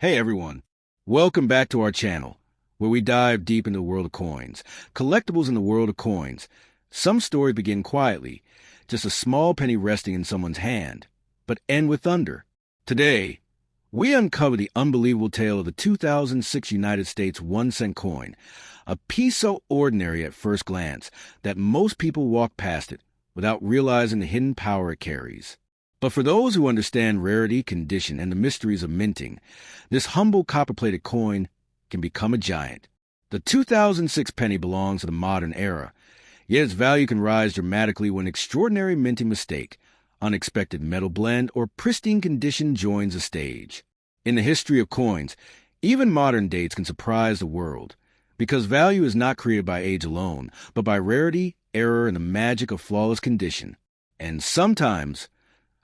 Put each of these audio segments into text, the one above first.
Hey everyone, welcome back to our channel, where we dive deep into the world of coins. Collectibles in the world of coins. Some stories begin quietly, just a small penny resting in someone's hand, but end with thunder. Today, we uncover the unbelievable tale of the 2006 United States 1-cent coin, a piece so ordinary at first glance that most people walk past it without realizing the hidden power it carries. But for those who understand rarity, condition, and the mysteries of minting, this humble copper-plated coin can become a giant. The 2006 penny belongs to the modern era, yet its value can rise dramatically when an extraordinary minting mistake, unexpected metal blend, or pristine condition joins the stage. In the history of coins, even modern dates can surprise the world, because value is not created by age alone, but by rarity, error, and the magic of flawless condition. And sometimes,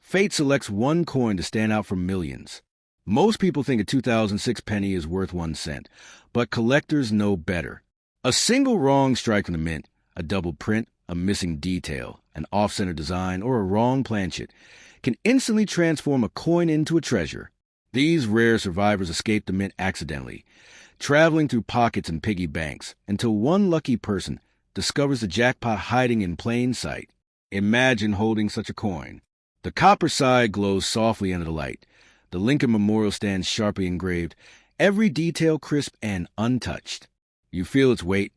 fate selects one coin to stand out from millions. Most people think a 2006 penny is worth 1 cent, but collectors know better. A single wrong strike from the mint, a double print, a missing detail, an off-center design, or a wrong planchet can instantly transform a coin into a treasure. These rare survivors escape the mint accidentally, traveling through pockets and piggy banks until one lucky person discovers the jackpot hiding in plain sight. Imagine holding such a coin. The copper side glows softly under the light. The Lincoln Memorial stands sharply engraved, every detail crisp and untouched. You feel its weight,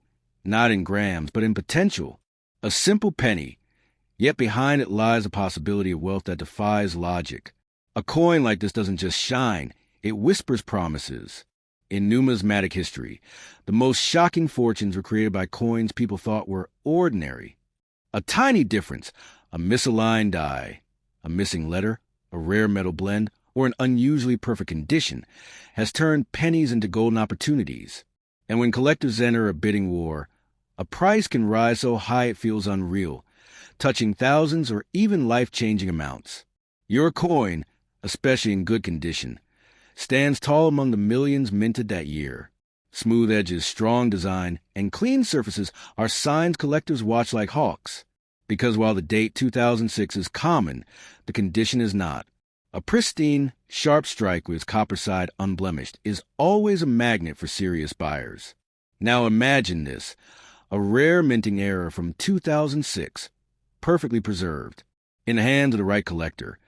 not in grams, but in potential. A simple penny, yet behind it lies a possibility of wealth that defies logic. A coin like this doesn't just shine, it whispers promises. In numismatic history, the most shocking fortunes were created by coins people thought were ordinary. A tiny difference, a misaligned die, a missing letter, a rare metal blend, or an unusually perfect condition has turned pennies into golden opportunities. And when collectors enter a bidding war, a price can rise so high it feels unreal, touching thousands or even life-changing amounts. Your coin, especially in good condition, stands tall among the millions minted that year. Smooth edges, strong design, and clean surfaces are signs collectors watch like hawks. Because while the date 2006 is common, the condition is not. A pristine, sharp strike with its copper side unblemished is always a magnet for serious buyers. Now imagine this, a rare minting error from 2006, perfectly preserved. In the hands of the right collector,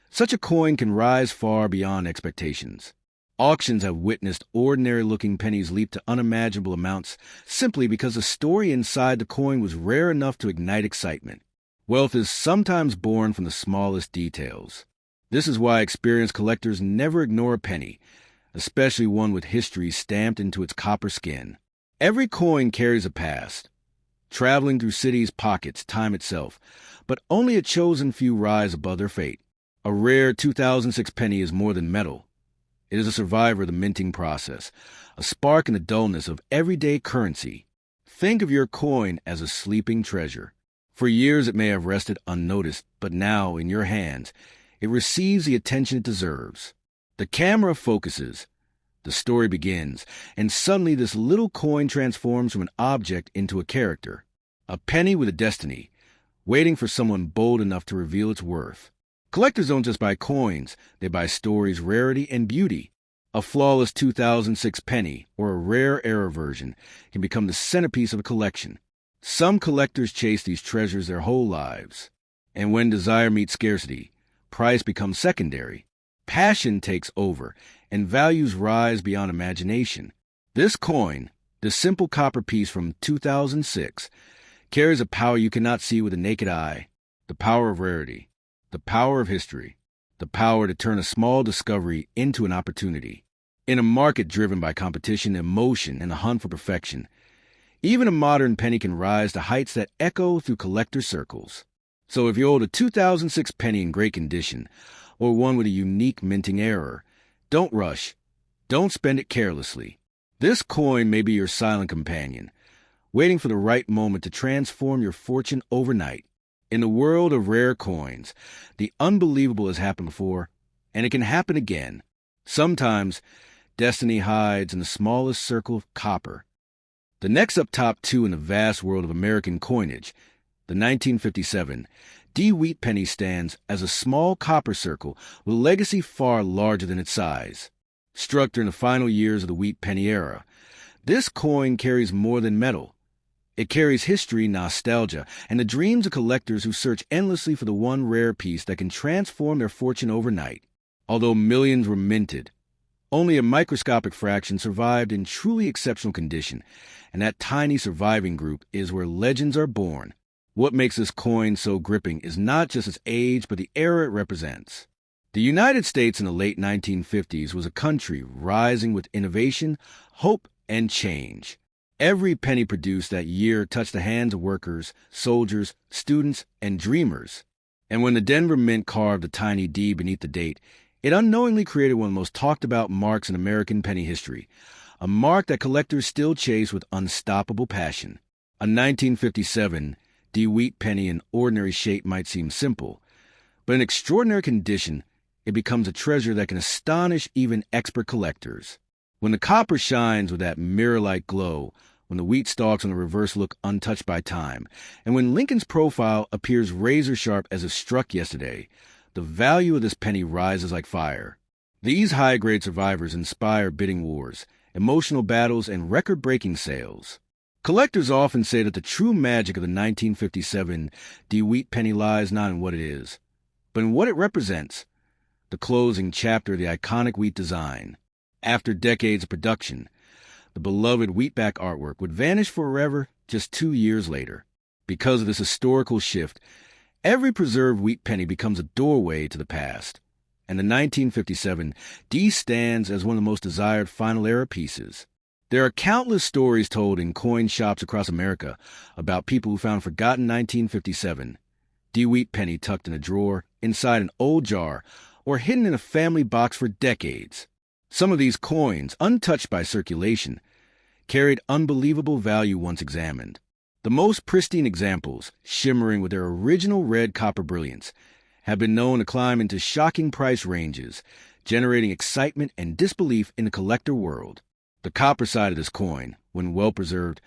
such a coin can rise far beyond expectations. Auctions have witnessed ordinary-looking pennies leap to unimaginable amounts simply because the story inside the coin was rare enough to ignite excitement. Wealth is sometimes born from the smallest details. This is why experienced collectors never ignore a penny, especially one with history stamped into its copper skin. Every coin carries a past, traveling through cities' pockets, time itself, but only a chosen few rise above their fate. A rare 2006 penny is more than metal. It is a survivor of the minting process, a spark in the dullness of everyday currency. Think of your coin as a sleeping treasure. For years it may have rested unnoticed, but now, in your hands, it receives the attention it deserves. The camera focuses, the story begins, and suddenly this little coin transforms from an object into a character. A penny with a destiny, waiting for someone bold enough to reveal its worth. Collectors don't just buy coins, they buy stories, rarity, and beauty. A flawless 2006 penny, or a rare error version, can become the centerpiece of a collection. Some collectors chase these treasures their whole lives. And when desire meets scarcity, price becomes secondary. Passion takes over, and values rise beyond imagination. This coin, this simple copper piece from 2006, carries a power you cannot see with the naked eye, the power of rarity. The power of history, the power to turn a small discovery into an opportunity. In a market driven by competition, emotion, and a hunt for perfection, even a modern penny can rise to heights that echo through collector circles. So if you hold a 2006 penny in great condition, or one with a unique minting error, don't rush. Don't spend it carelessly. This coin may be your silent companion, waiting for the right moment to transform your fortune overnight. In the world of rare coins, the unbelievable has happened before, and it can happen again. Sometimes, destiny hides in the smallest circle of copper. The next up top two in the vast world of American coinage, the 1957 D-Wheat penny stands as a small copper circle with a legacy far larger than its size. struck during the final years of the wheat penny era. This coin carries more than metal. It carries history, nostalgia, and the dreams of collectors who search endlessly for the one rare piece that can transform their fortune overnight. Although millions were minted, only a microscopic fraction survived in truly exceptional condition, and that tiny surviving group is where legends are born. What makes this coin so gripping is not just its age, but the era it represents. The United States in the late 1950s was a country rising with innovation, hope, and change. Every penny produced that year touched the hands of workers, soldiers, students, and dreamers. And when the Denver Mint carved a tiny D beneath the date, it unknowingly created one of the most talked about marks in American penny history, a mark that collectors still chase with unstoppable passion. A 1957 D wheat penny in ordinary shape might seem simple, but in extraordinary condition, it becomes a treasure that can astonish even expert collectors. When the copper shines with that mirror-like glow, when the wheat stalks on the reverse look untouched by time, and when Lincoln's profile appears razor-sharp as if struck yesterday, the value of this penny rises like fire. These high-grade survivors inspire bidding wars, emotional battles, and record-breaking sales. Collectors often say that the true magic of the 1957 D wheat penny lies not in what it is, but in what it represents. The closing chapter of the iconic wheat design. After decades of production, the beloved wheatback artwork would vanish forever just 2 years later. Because of this historical shift, every preserved wheat penny becomes a doorway to the past, and the 1957 D stands as one of the most desired final era pieces. There are countless stories told in coin shops across America about people who found forgotten 1957 D wheat penny tucked in a drawer, inside an old jar, or hidden in a family box for decades. Some of these coins, untouched by circulation, carried unbelievable value once examined. The most pristine examples, shimmering with their original red copper brilliance, have been known to climb into shocking price ranges, generating excitement and disbelief in the collector world. The copper side of this coin, when well preserved,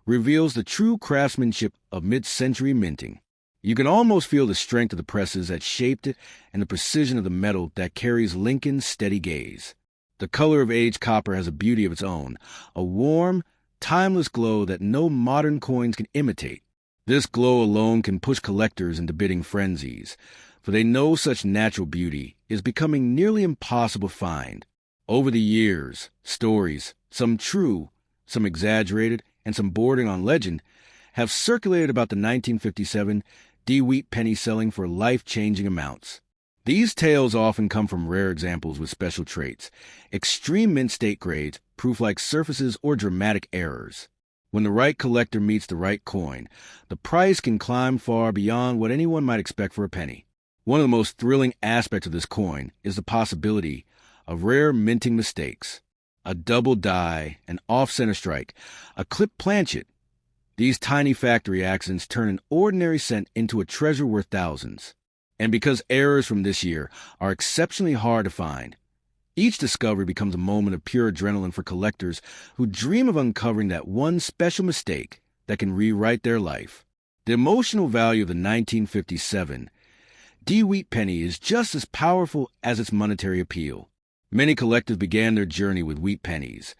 reveals the true craftsmanship of mid-century minting. You can almost feel the strength of the presses that shaped it and the precision of the metal that carries Lincoln's steady gaze. The color of aged copper has a beauty of its own, a warm, timeless glow that no modern coins can imitate. This glow alone can push collectors into bidding frenzies, for they know such natural beauty is becoming nearly impossible to find. Over the years, stories, some true, some exaggerated, and some bordering on legend, have circulated about the 1957 D wheat penny selling for life-changing amounts. These tales often come from rare examples with special traits, extreme mint state grades, proof-like surfaces, or dramatic errors. When the right collector meets the right coin, the price can climb far beyond what anyone might expect for a penny. One of the most thrilling aspects of this coin is the possibility of rare minting mistakes. A double die, an off-center strike, a clipped planchet. These tiny factory accidents turn an ordinary cent into a treasure worth thousands. And because errors from this year are exceptionally hard to find, each discovery becomes a moment of pure adrenaline for collectors who dream of uncovering that one special mistake that can rewrite their life. The emotional value of the 1957 D wheat penny is just as powerful as its monetary appeal. Many collectors began their journey with wheat pennies.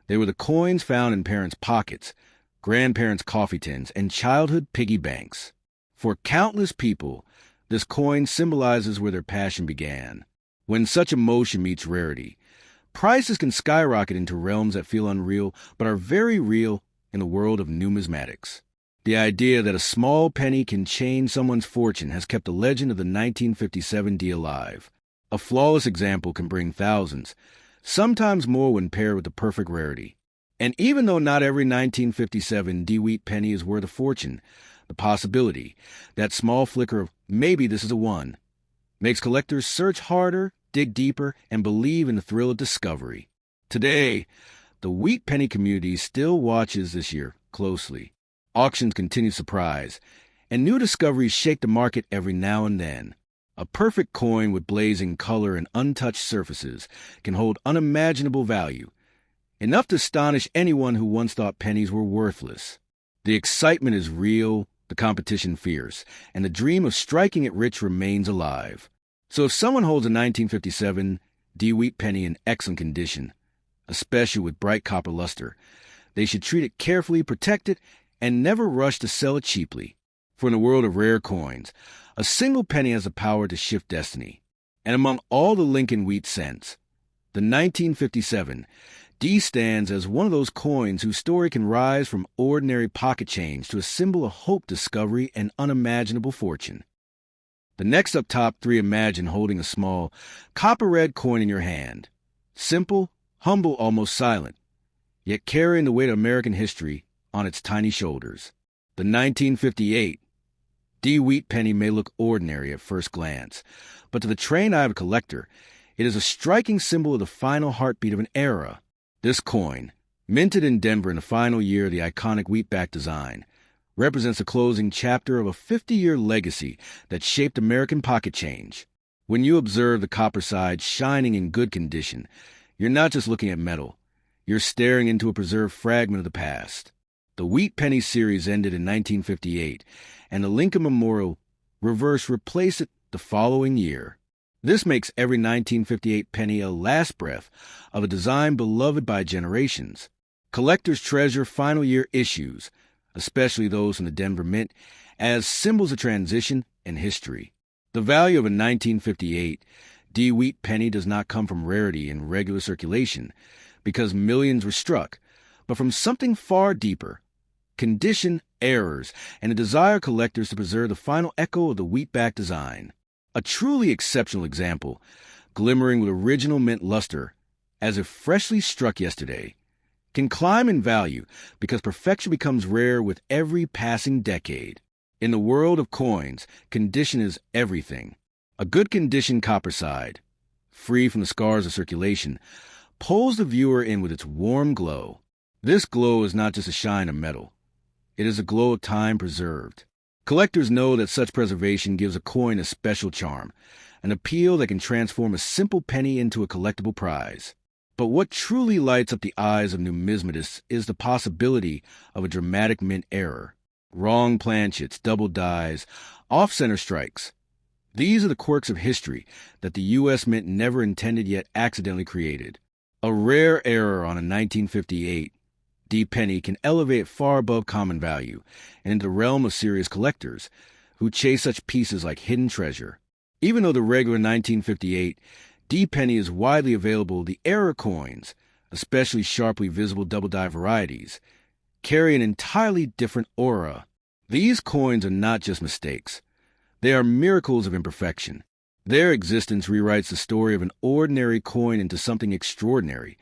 They were the coins found in parents' pockets, grandparents' coffee tins, and childhood piggy banks. For countless people, this coin symbolizes where their passion began. When such emotion meets rarity, prices can skyrocket into realms that feel unreal but are very real in the world of numismatics. The idea that a small penny can change someone's fortune has kept the legend of the 1957 D alive. A flawless example can bring thousands, sometimes more when paired with the perfect rarity. And even though not every 1957 D wheat penny is worth a fortune, the possibility, that small flicker of maybe this is a one, makes collectors search harder, dig deeper, and believe in the thrill of discovery. Today, the wheat penny community still watches this year closely. Auctions continue to surprise, and new discoveries shake the market every now and then. A perfect coin with blazing color and untouched surfaces can hold unimaginable value, enough to astonish anyone who once thought pennies were worthless. The excitement is real, the competition fierce, and the dream of striking it rich remains alive. So if someone holds a 1957 D wheat penny in excellent condition, especially with bright copper luster. They should treat it carefully, protect it, and never rush to sell it cheaply. For in the world of rare coins, a single penny has the power to shift destiny. And among all the Lincoln wheat cents, the 1957 D stands as one of those coins whose story can rise from ordinary pocket change to a symbol of hope, discovery, and unimaginable fortune. The next up top three imagine holding a small, copper-red coin in your hand. Simple, humble, almost silent, yet carrying the weight of American history on its tiny shoulders. The 1958 D wheat penny may look ordinary at first glance, but to the trained eye of a collector, it is a striking symbol of the final heartbeat of an era. This coin, minted in Denver in the final year of the iconic wheatback design, represents the closing chapter of a 50-year legacy that shaped American pocket change. When you observe the copper side shining in good condition, you're not just looking at metal. You're staring into a preserved fragment of the past. The wheat penny series ended in 1958, and the Lincoln Memorial reverse replaced it the following year. This makes every 1958 penny a last breath of a design beloved by generations. Collectors treasure final year issues, especially those from the Denver Mint, as symbols of transition and history. The value of a 1958 D wheat penny does not come from rarity in regular circulation, because millions were struck, but from something far deeper: condition, errors, and a desire of collectors to preserve the final echo of the wheatback design. A truly exceptional example, glimmering with original mint luster, as if freshly struck yesterday, can climb in value because perfection becomes rare with every passing decade. In the world of coins, condition is everything. A good conditioned copper side, free from the scars of circulation, pulls the viewer in with its warm glow. This glow is not just a shine of metal. It is a glow of time preserved. Collectors know that such preservation gives a coin a special charm, an appeal that can transform a simple penny into a collectible prize. But what truly lights up the eyes of numismatists is the possibility of a dramatic mint error. Wrong planchets, double dies, off-center strikes. These are the quirks of history that the U.S. Mint never intended yet accidentally created. A rare error on a 1958 D penny can elevate far above common value and into the realm of serious collectors who chase such pieces like hidden treasure. Even though the regular 1958 D penny is widely available, the error coins, especially sharply visible double die varieties, carry an entirely different aura. These coins are not just mistakes. They are miracles of imperfection. Their existence rewrites the story of an ordinary coin into something extraordinary,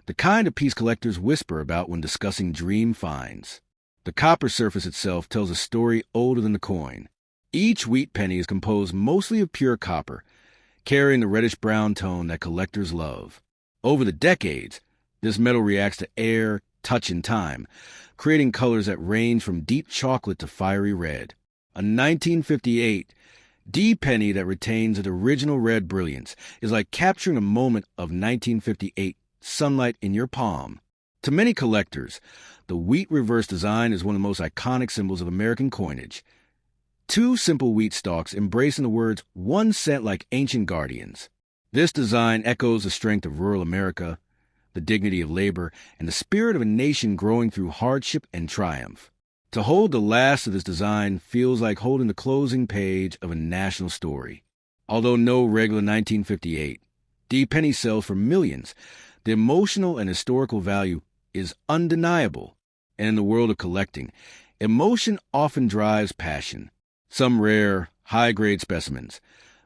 the kind of piece collectors whisper about when discussing dream finds. The copper surface itself tells a story older than the coin. Each wheat penny is composed mostly of pure copper, carrying the reddish-brown tone that collectors love. Over the decades, this metal reacts to air, touch, and time, creating colors that range from deep chocolate to fiery red. A 1958 D penny that retains its original red brilliance is like capturing a moment of 1958 sunlight in your palm. To many collectors, the wheat reverse design is one of the most iconic symbols of American coinage. Two simple wheat stalks embracing the words 1 cent like ancient guardians. This design echoes the strength of rural America, the dignity of labor, and the spirit of a nation growing through hardship and triumph. To hold the last of this design feels like holding the closing page of a national story. Although no regular 1958 D penny sells for millions, the emotional and historical value is undeniable. And in the world of collecting, emotion often drives passion. Some rare, high-grade specimens,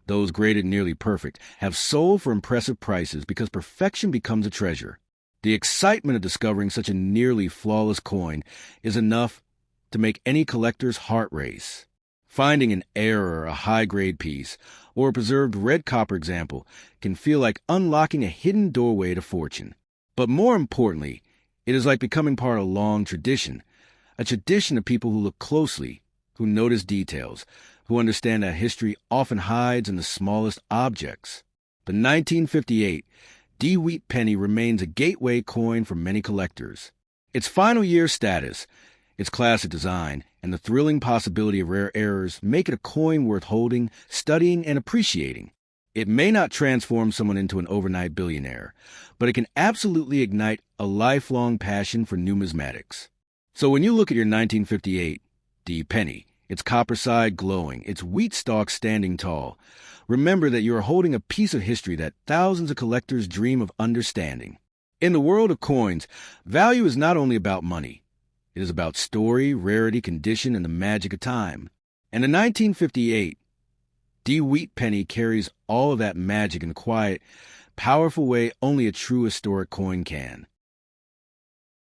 those graded nearly perfect, have sold for impressive prices because perfection becomes a treasure. The excitement of discovering such a nearly flawless coin is enough to make any collector's heart race. Finding an error, a high-grade piece, or a preserved red copper example can feel like unlocking a hidden doorway to fortune. But more importantly, it is like becoming part of a long tradition, a tradition of people who look closely, who notice details, who understand that history often hides in the smallest objects. The 1958 D wheat penny remains a gateway coin for many collectors. Its final year status, its classic design, and the thrilling possibility of rare errors make it a coin worth holding, studying, and appreciating. It may not transform someone into an overnight billionaire, but it can absolutely ignite a lifelong passion for numismatics. So when you look at your 1958 D penny, its copper side glowing, its wheat stalk standing tall, remember that you are holding a piece of history that thousands of collectors dream of understanding. In the world of coins, value is not only about money. It is about story, rarity, condition, and the magic of time. And the 1958 D wheat penny carries all of that magic in a quiet, powerful way only a true historic coin can.